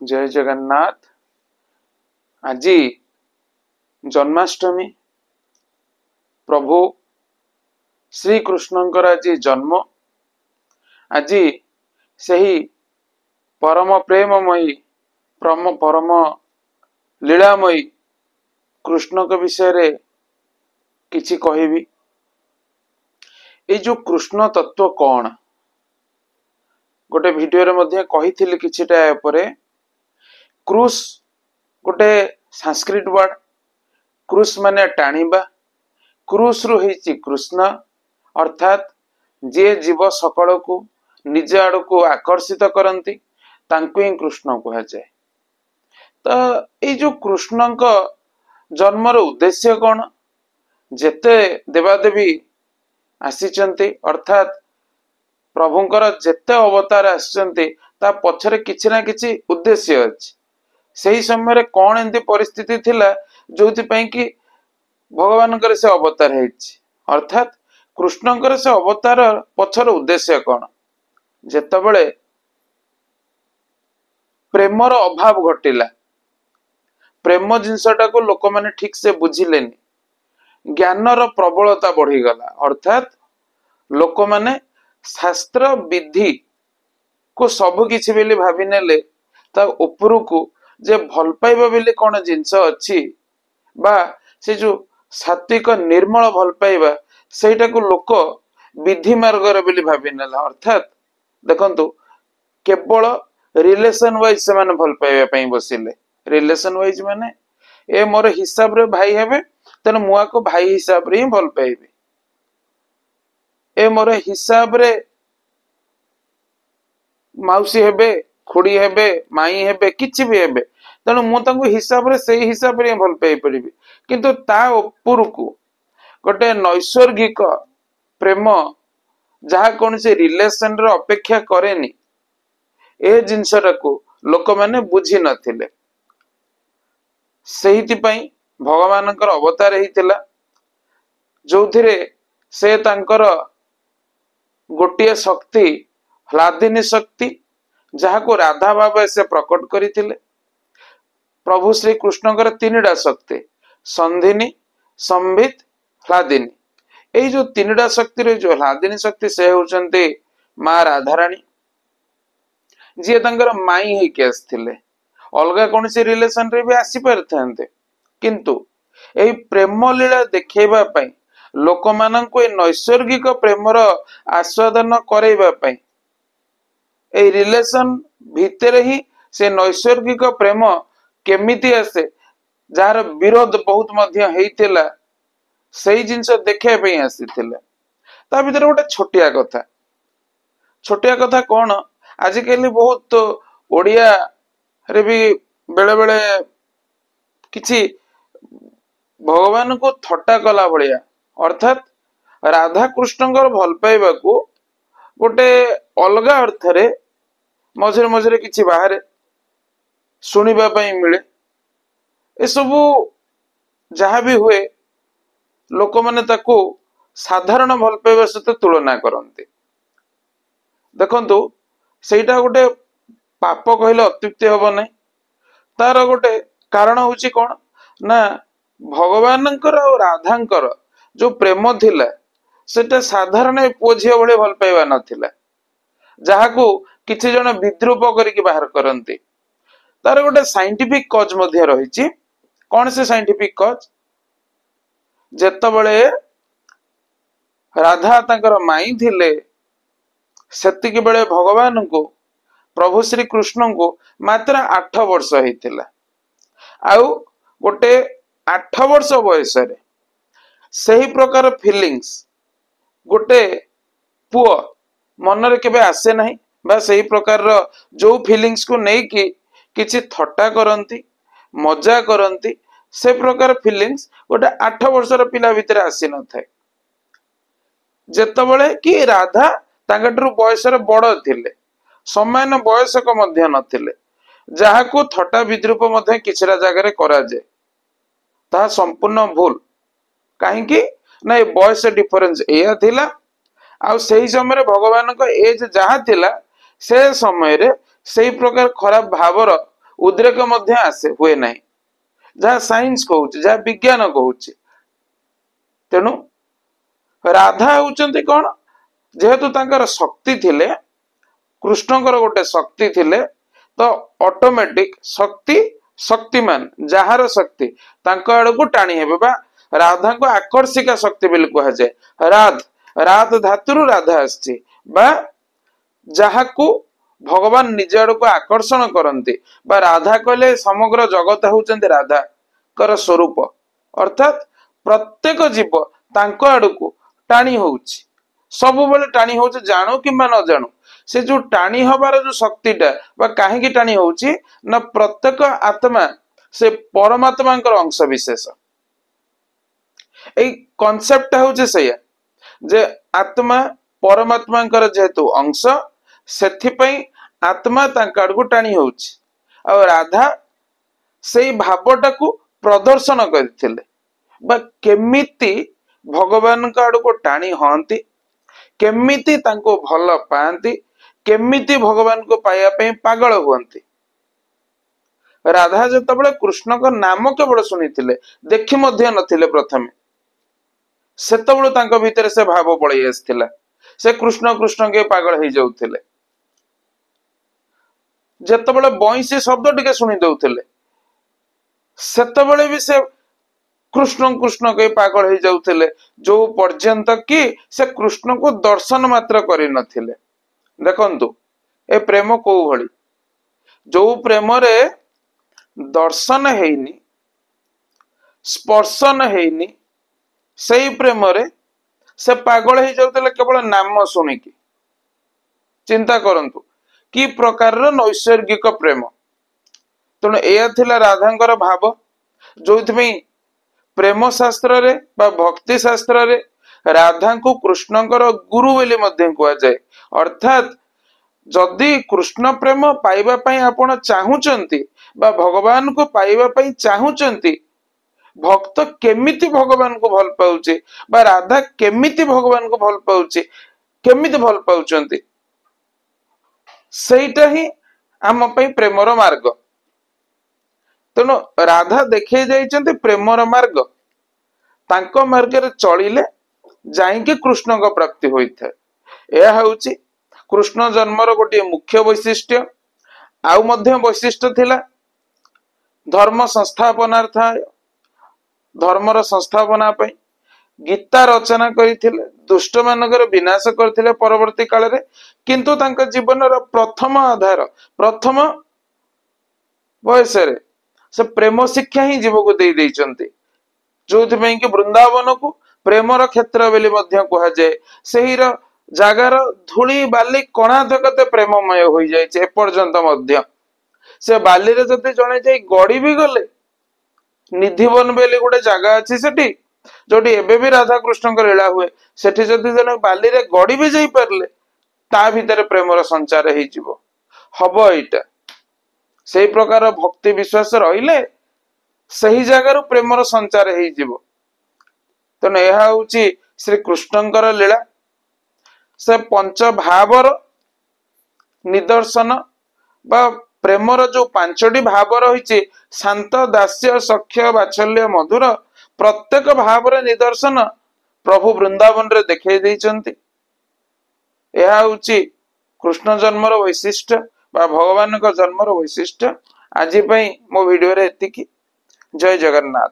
जय जगन्नाथ। आज जन्माष्टमी प्रभु श्री कृष्णंकर आज जन्म। आज सही परम प्रेममयी परम लीलामयी कृष्ण के विषय रे किछि कहबी। ये जो कृष्ण तत्व कौन गोटे वीडियो रे मध्य कही किछिटा परे। क्रूस गोटे संस्कृत वर्ड। क्रूस माने टाणीबा। क्रूस रु हेछि कृष्ण अर्थात जे जीव सकल को निज आड़ को आकर्षित करती तांको ही कृष्ण कहा जाए। तो ये जो कृष्ण का जन्मर उद्देश्य कौन? जेते देवादेवी आसीचंती अर्थात प्रभुंकर जेते अवतार आसचंती ता पछरे किछि ना किछि उद्देश्य अछि। सही समय कौन एंती परिस्थिति थिला जोथि पई कि भगवानकर से अवतार हेछि। अर्थात कृष्णकर से अवतार पछर उद्देश्य कौन? जेतबेले प्रेमर अभाव घटिला, प्रेम जिनसटा को लोक माने ठीक से बुझिलेनी, ज्ञानर प्रबलता बढ़ीगला अर्थात लोक माने शास्त्र विधि को सबु किछि बेली भाबी नेले ता उपरु को जे भल पाइबा बेली कौन जिनस अछि बा से जो सात्विक निर्मल भल पाइबा सेटा को लोक विधि मार्गर बेली भाबी नेला। अर्थात देखंतु केवल रिलेशन वाइज से माने भल पाइबा पई बसिले। रिलेशन वाइज माने ए मोर हिसाब रे भाई हेबे तने मुआ को भाई हिसाब रे ही भल पाइबे। ए मोर हिसाब रे माउसी हेबे, खुड़ी हेबे, माई हेबे, किछि भी हेबे तेणु मु तांको हिसाब रे सेही हिसाब रे भल पाई परिबी। किंतु ता ऊपर को गोटे नैसर्गिक प्रेम जहा कौन से रिलेशन रे अपेक्षा करेनी ए जिनसटा को लोक माने बुझी नथिले। सेहिति पई भगवानकर अवतार हेतिला जोथिरे से तांकर गोटिए शक्ति ह्लादिनी शक्ति जहा को राधा बाबा से प्रकट करिथिले। प्रभु श्री कृष्णकर तीनटा शक्ति संधिनी, संबित, ह्लादिनी। ए जो तीनटा शक्ति रे जो ह्लादिनी शक्ति से होचंती मां राधारानी जे तांकर माई हे के आस्थिले। अलगा कौन से रिलेशन रे भी आसी परथांते किंतु एही प्रेम लीला देखैबा पई लोक माननको ए नैसर्गिक प्रेमर आस्वादन करैबा पई ए रिलेशन भितर ही से नैसर्गिक प्रेम केमिति आसे जार विरोध बहुत मध्य हेइतिला सही जिनस देखै पई आसीथिले। ता भीतर गोटे छोटिया कथा कौन आजिकली बहुत ओडिया रे भी बेले बेले किछि भगवान को थट्टा कला भलिया अर्थात राधा कृष्णकर भल पाइबा को गोटे अलगा अर्थ रे मझे मझे किछि बाहर सुनिबा पई मिले। ए सबु जहा भी हुए लोक माने ताको साधारण भल पाइबा सहित तुलना करते। देखंतु सेटा गोटे पाप कहले अत्युक्ति हब नहीं। तार गोटे कारण होची कौन ना भगवानकर और राधांकर जो प्रेम थिला सेटा साधारण पुओ झियो भले भल पाइबा नथिला जहा को किछि जण विद्रूप करिक बाहर करंती। तार गोटे साइंटिफिक कज मध्य रहिछि। कौन से साइंटिफिक कज? जेतबेले राधा तांकर माई थिले सेतिक बेले भगवान को प्रभु श्री कृष्ण को मात्र 8 वर्ष हेतिला। आउ गोटे 8 वर्ष बयस रे सही प्रकार फीलिंग्स गोटे पुओ मनरे केबे आसे नहीं बा सही प्रकार रो जो फीलिंग्स को नहीं कि किछि थट्टा करंती मजा करंती से प्रकार फीलिंग्स गोटे 8 वर्षर पिला भितर आसी न थाए। जेतबेले कि राधा तांगटरू बयसर बड़ थिले समान बयसक मध्य नथिले जहा को थट्टा विद्रूप मध्य किछरा जगह करा जाए ता संपूर्ण भूल। काहे कि ना बयस डिफरेंस एया थिला आ सही समय भगवान को एज जहा थिला से समय रे सही प्रकार खराब भावर उद्रेक मध्य आसे हुए नहीं जहाँ साइंस कहूँ जहाँ विज्ञान कहूँ तेणु राधा होउचंती कौन जेहेतु तांकर शक्ति थिले कृष्णकर गोटे शक्ति थिले तो ऑटोमेटिक शक्ति शक्तिमान जार शक्ति तांको आड़को टाणी हेबे बा राधा को आकर्षिका शक्ति बोली कहा जाए राध राध धातुरु राधा आछि बा जहाकू भगवान निज आड़को आकर्षण करंती बा राधा कहले समग्र जगत होउचंती राधा कर स्वरूप अर्थात प्रत्येक जीव तांको आड़को टाणी होउछि सब बेले टाणी होउछि जानो किंबा न जानो से जो टाणी हबार जो शक्तिटा बा काहेकि टाणी होउछि ना प्रत्येक आत्मा से परमात्मांकर अंश विशेष एई कॉन्सेप्ट होउछि सैया जे आत्मा परमात्मांकर जेहेतु अंश सेथिपई आत्मा तांका आडको टाणी होउछि आ राधा सेई भावटाकू प्रदर्शन करथिले बा केमिति भगवान का आडको टाणी हंती केमिति तांको भल पांती केमिति भगवान को पाया पे पागल हुअंती राधा जतबळे कृष्ण को नाम केवल सुनिथिले देखि मध्य नथिले प्रथमे सेतबळे तांको भितरे से भाव पळै आस्थिला से कृष्ण कृष्ण के पागल हे जाउथिले जतबळे बंसी शब्द टिके सुनि दउथिले सेतबळे भी से कृष्ण कृष्ण के पागल हो जाउथिले जो पर्यंत कि से कृष्ण को दर्शन मात्र करि नथिले देखंतु ए प्रेम को भली जो प्रेम रे दर्शन हेनी स्पर्शन हेनी सेई प्रेम रे से पागल हो जाउथिले केवल नाम सुनिकी चिंता करंतु कि प्रकार नैसर्गिक प्रेम तेणु एया थिला राधांकर भाव जो प्रेम शास्त्र रे बा भक्ति शास्त्र रे राधा को कृष्णकर गुरु बोली मध्य कहा जाए अर्थात जदि कृष्ण प्रेम पाइबा पई आपण चाहूचंती बा भगवान को पाइबा पई चाहूचंती भक्त केमिति भगवान को भल पाउचे बा राधा केमिति भगवान को भल पाउचे केमिति भल पाउचंती सेटा ही आम पई प्रेमर मार्ग तेणु राधा देखे जाइचंती प्रेमर मार्ग तांको मार्ग रे चलिले जाइके कृष्ण को प्राप्ति होइଥାଏ यह होउची कृष्ण जन्मर गोटे मुख्य वैशिष्ट्य आउ मध्य वैशिष्ट्य थिला धर्म संस्थापनार्थाय धर्मर संस्थापना पई गीता रचना करिथिले दुष्ट मानकर विनाश करथिले परवर्ती काल रे किंतु तांका जीवनर प्रथम आधार प्रथम वयस रे से प्रेम शिक्षा ही जीव को दे देइचंती जो कि वृंदावन को प्रेमर क्षेत्र बोली मध्य कहा जाए सही जगार धूली बाली कणा तकते प्रेममय हो जाए एपर्यंत मध्य से बाली रे जदि जणे जाई गड़ी भी गले निधिवन बोली गोटे जगह अच्छी सेठी जोटी एबे भी राधा कृष्ण को लीला हुए सेठी जदि जणे बाली रे गड़ी भी जाई परले ता भीतर प्रेमर संचार हे जिवो हबो एटा सेही प्रकार भक्ति विश्वास रहिले सही जगार प्रेमर संचार हे जिवो तेणु यह होउची श्री कृष्णंकर लीला से पंच भावर निदर्शन बा प्रेमर जो पांचटी भाव रही शांत दास्य सख्य बात्सल्य मधुर प्रत्येक भावर निदर्शन प्रभु वृंदावन रे देखै दैचंती यह होउची कृष्ण जन्मर वैशिष्ट्य बा भगवान का जन्मर वैशिष्ट्य आज मो वीडियो रे एतिकी जय जगन्नाथ।